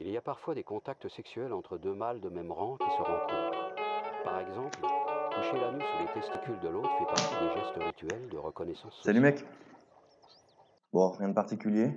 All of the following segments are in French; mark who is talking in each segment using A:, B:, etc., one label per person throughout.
A: Il y a parfois des contacts sexuels entre deux mâles de même rang qui se rencontrent. Par exemple, toucher l'anus ou les testicules de l'autre fait partie des gestes rituels de reconnaissance
B: Salut
A: sociale.
B: mec. Bon, rien de particulier.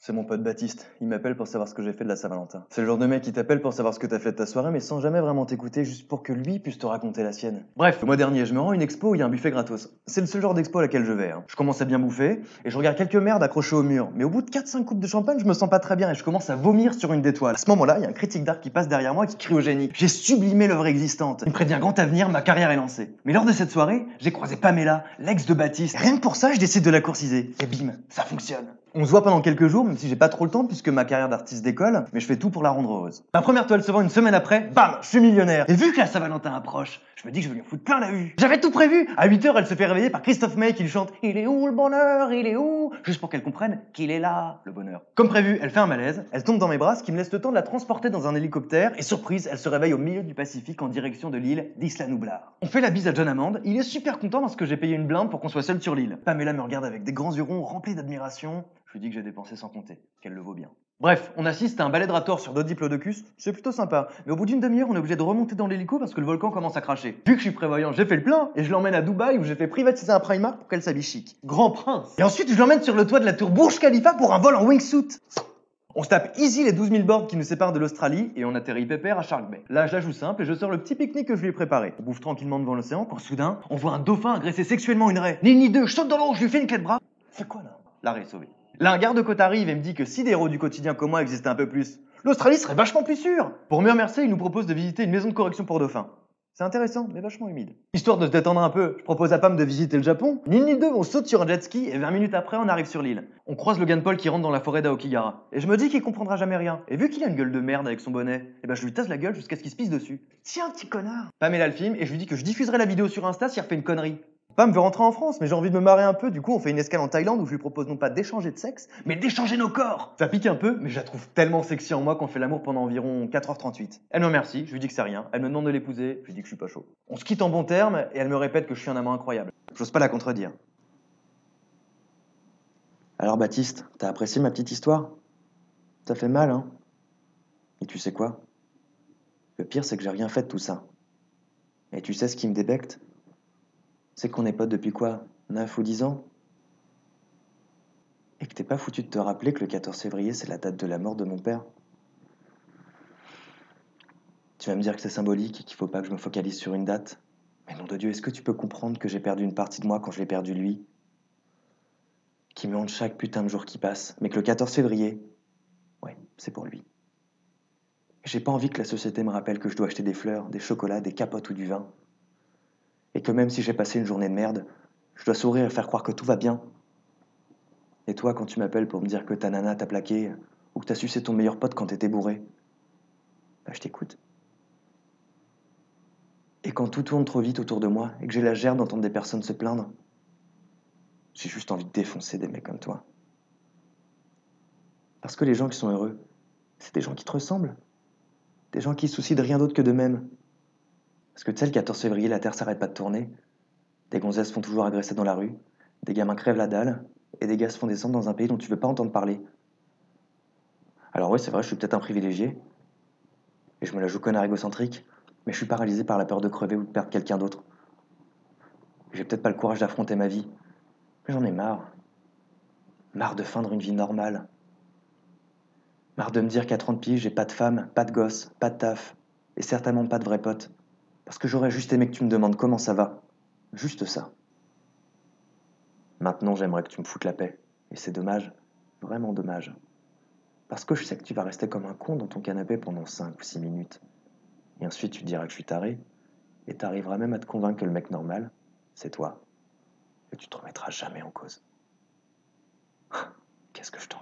B: C'est mon pote Baptiste. Il m'appelle pour savoir ce que j'ai fait de la Saint-Valentin. C'est le genre de mec qui t'appelle pour savoir ce que t'as fait de ta soirée, mais sans jamais vraiment t'écouter, juste pour que lui puisse te raconter la sienne. Bref, le mois dernier, je me rends à une expo où il y a un buffet gratos. C'est le seul genre d'expo à laquelle je vais. Je commence à bien bouffer, et je regarde quelques merdes accrochées au mur. Mais au bout de 4-5 coupes de champagne, je me sens pas très bien et je commence à vomir sur une des toiles. À ce moment-là, il y a un critique d'art qui passe derrière moi et qui crie au génie. J'ai sublimé l'œuvre existante. Il me prédit un grand avenir, ma carrière est lancée. Mais lors de cette soirée, j'ai croisé Pamela, l'ex de Baptiste. Et rien que pour ça, je décide de la courtiser. Et bim, ça fonctionne. On se voit pendant quelques jours, même si j'ai pas trop le temps puisque ma carrière d'artiste décolle, mais je fais tout pour la rendre heureuse. Ma première toile se vend une semaine après, bam, je suis millionnaire. Et vu que la Saint-Valentin approche, je me dis que je vais lui en foutre plein la vue. J'avais tout prévu. À 8h, elle se fait réveiller par Christophe May qui lui chante « Il est où le bonheur, il est où ?» Juste pour qu'elle comprenne qu'il est là, le bonheur. Comme prévu, elle fait un malaise, elle tombe dans mes bras, ce qui me laisse le temps de la transporter dans un hélicoptère, et surprise, elle se réveille au milieu du Pacifique en direction de l'île d'Isla Nublar. On fait la bise à John Hammond, il est super content parce que j'ai payé une blinde pour qu'on soit seul sur l'île. Pamela me regarde avec des grands yeux ronds remplis d'admiration. Je lui dis que j'ai dépensé sans compter, qu'elle le vaut bien. Bref, on assiste à un balai de Rator sur deux diplodocus, c'est plutôt sympa. Mais au bout d'une demi-heure, on est obligé de remonter dans l'hélico parce que le volcan commence à cracher. Vu que je suis prévoyant, j'ai fait le plein et je l'emmène à Dubaï où j'ai fait privatiser un Primark pour qu'elle s'habille chic. Grand prince. Et ensuite, je l'emmène sur le toit de la tour Burj Khalifa pour un vol en wingsuit. On se tape easy les 12 000 bords qui nous séparent de l'Australie et on atterrit pépère à Shark Bay. Là, je la joue simple et je sors le petit pique-nique que je lui ai préparé. On bouffe tranquillement devant l'océan quand soudain, on voit un dauphin agresser sexuellement une raie. Ni une ni deux, je saute dans l'eau, je lui fais une clé de bras. C'est quoi là? La raie est sauvée. Là, un garde-côte arrive et me dit que si des héros du quotidien comme moi existaient un peu plus, l'Australie serait vachement plus sûre. Pour me remercier, il nous propose de visiter une maison de correction pour dauphins. C'est intéressant, mais vachement humide. Histoire de se détendre un peu, je propose à Pam de visiter le Japon. Ni une ni deux, on saute sur un jet ski et 20 minutes après, on arrive sur l'île. On croise Logan Paul qui rentre dans la forêt d'Aokigahara. Et je me dis qu'il comprendra jamais rien. Et vu qu'il a une gueule de merde avec son bonnet, et ben je lui tasse la gueule jusqu'à ce qu'il se pisse dessus. Tiens, petit connard. Pamela le film et je lui dis que je diffuserai la vidéo sur Insta s'il refait une connerie. Pam veut rentrer en France, mais j'ai envie de me marrer un peu, du coup on fait une escale en Thaïlande où je lui propose non pas d'échanger de sexe, mais d'échanger nos corps. Ça pique un peu, mais je la trouve tellement sexy en moi qu'on fait l'amour pendant environ 4h38. Elle me remercie, je lui dis que c'est rien, elle me demande de l'épouser, je lui dis que je suis pas chaud. On se quitte en bons termes et elle me répète que je suis un amant incroyable. J'ose pas la contredire. Alors Baptiste, t'as apprécié ma petite histoire? Ça fait mal, hein? Et tu sais quoi? Le pire c'est que j'ai rien fait de tout ça. Et tu sais ce qui me débecte? C'est qu'on est potes depuis quoi? 9 ou 10 ans? Et que t'es pas foutu de te rappeler que le 14 février, c'est la date de la mort de mon père. Tu vas me dire que c'est symbolique et qu'il faut pas que je me focalise sur une date. Mais nom de Dieu, est-ce que tu peux comprendre que j'ai perdu une partie de moi quand je l'ai perdu lui? Qui me hante chaque putain de jour qui passe, mais que le 14 février, ouais, c'est pour lui. J'ai pas envie que la société me rappelle que je dois acheter des fleurs, des chocolats, des capotes ou du vin. Et que même si j'ai passé une journée de merde, je dois sourire et faire croire que tout va bien. Et toi, quand tu m'appelles pour me dire que ta nana t'a plaqué, ou que t'as sucé ton meilleur pote quand t'étais bourré, bah je t'écoute. Et quand tout tourne trop vite autour de moi et que j'ai la gère d'entendre des personnes se plaindre, j'ai juste envie de défoncer des mecs comme toi. Parce que les gens qui sont heureux, c'est des gens qui te ressemblent. Des gens qui se soucient de rien d'autre que d'eux-mêmes. Parce que tu sais, le 14 février, la Terre s'arrête pas de tourner. Des gonzesses se font toujours agresser dans la rue, des gamins crèvent la dalle, et des gars se font descendre dans un pays dont tu veux pas entendre parler. Alors ouais, c'est vrai, je suis peut-être un privilégié, et je me la joue connard égocentrique, mais je suis paralysé par la peur de crever ou de perdre quelqu'un d'autre. J'ai peut-être pas le courage d'affronter ma vie, mais j'en ai marre. Marre de feindre une vie normale. Marre de me dire qu'à 30 piges, j'ai pas de femme, pas de gosse, pas de taf, et certainement pas de vrais potes. Parce que j'aurais juste aimé que tu me demandes comment ça va. Juste ça. Maintenant, j'aimerais que tu me foutes la paix. Et c'est dommage, vraiment dommage. Parce que je sais que tu vas rester comme un con dans ton canapé pendant 5 ou 6 minutes. Et ensuite, tu te diras que je suis taré, et t'arriveras même à te convaincre que le mec normal, c'est toi. Et tu te remettras jamais en cause. Qu'est-ce que je t'en